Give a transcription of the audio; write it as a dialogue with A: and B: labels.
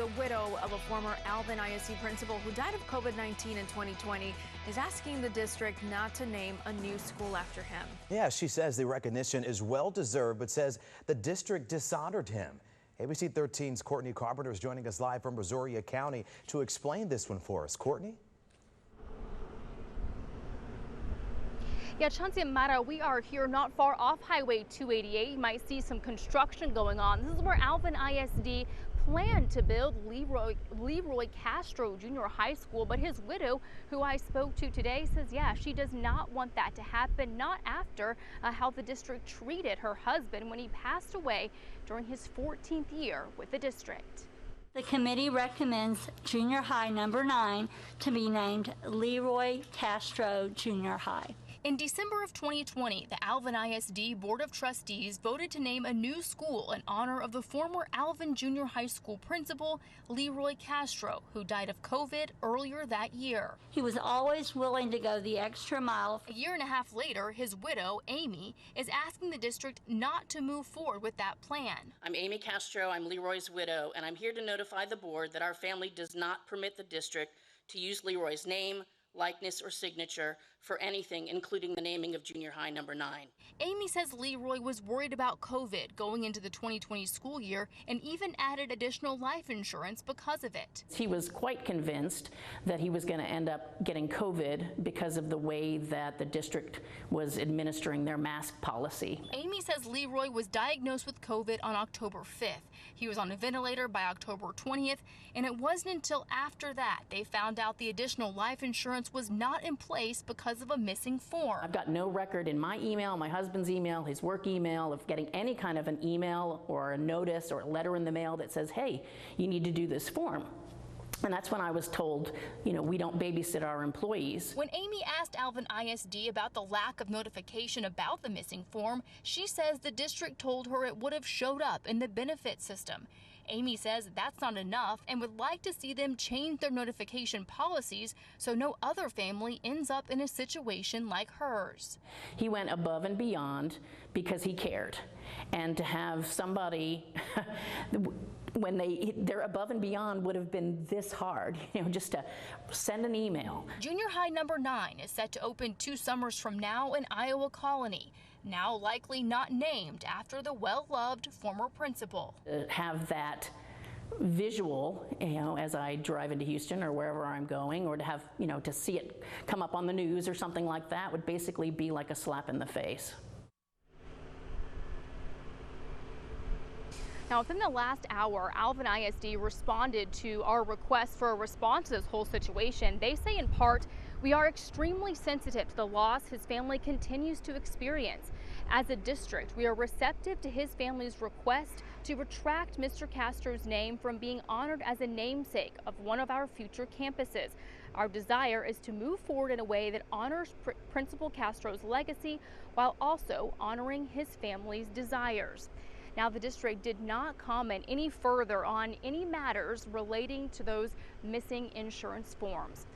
A: The widow of a former Alvin ISD principal who died of COVID-19 in 2020 is asking the district not to name a new school after him.
B: Yeah, she says the recognition is well-deserved, but says the district dishonored him. ABC 13's Courtney Carpenter is joining us live from Brazoria County to explain this one for us. Courtney?
C: Yeah, Chauncey and Mara, we are here not far off Highway 288. You might see some construction going on. This is where Alvin ISD planned to build LeRoy Castro Junior High School, but his widow, who I spoke to today, says, yeah, she does not want that to happen, not after how the district treated her husband when he passed away during his 14th year with the district.
D: The committee recommends junior high number 9 to be named LeRoy Castro Junior High.
C: In December of 2020, the Alvin ISD Board of Trustees voted to name a new school in honor of the former Alvin Junior High School principal, LeRoy Castro, who died of COVID earlier that year.
D: He was always willing to go the extra mile.
C: A year and a half later, his widow, Amy, is asking the district not to move forward with that plan.
E: I'm Amy Castro, I'm LeRoy's widow, and I'm here to notify the board that our family does not permit the district to use LeRoy's name, likeness, or signature for anything, including the naming of junior high number 9.
C: Amy says LeRoy was worried about COVID going into the 2020 school year and even added additional life insurance because of it.
F: He was quite convinced that he was going to end up getting COVID because of the way that the district was administering their mask policy.
C: Amy says LeRoy was diagnosed with COVID on October 5th. He was on a ventilator by October 20th, and it wasn't until after that they found out the additional life insurance was not in place because of a missing form.
F: I've got no record in my email, my husband's email, his work email, of getting any kind of an email or a notice or a letter in the mail that says, hey, you need to do this form. And that's when I was told, you know, we don't babysit our employees.
C: When Amy asked Alvin ISD about the lack of notification about the missing form, she says the district told her it would have showed up in the benefit system. Amy says that's not enough and would like to see them change their notification policies so no other family ends up in a situation like hers.
F: He went above and beyond because he cared. And to have somebody, when they're above and beyond would have been this hard, you know, just to send an email.
C: Junior high number 9 is set to open 2 summers from now in Iowa Colony, now likely not named after the well-loved former principal.
F: Have that visual, you know, as I drive into Houston or wherever I'm going, or to have, you know, to see it come up on the news or something like that would basically be like a slap in the face.
C: Now, within the last hour, Alvin ISD responded to our request for a response to this whole situation. They say in part, we are extremely sensitive to the loss his family continues to experience. As a district, we are receptive to his family's request to retract Mr. Castro's name from being honored as a namesake of one of our future campuses. Our desire is to move forward in a way that honors Principal Castro's legacy while also honoring his family's desires. Now, the district did not comment any further on any matters relating to those missing insurance forms.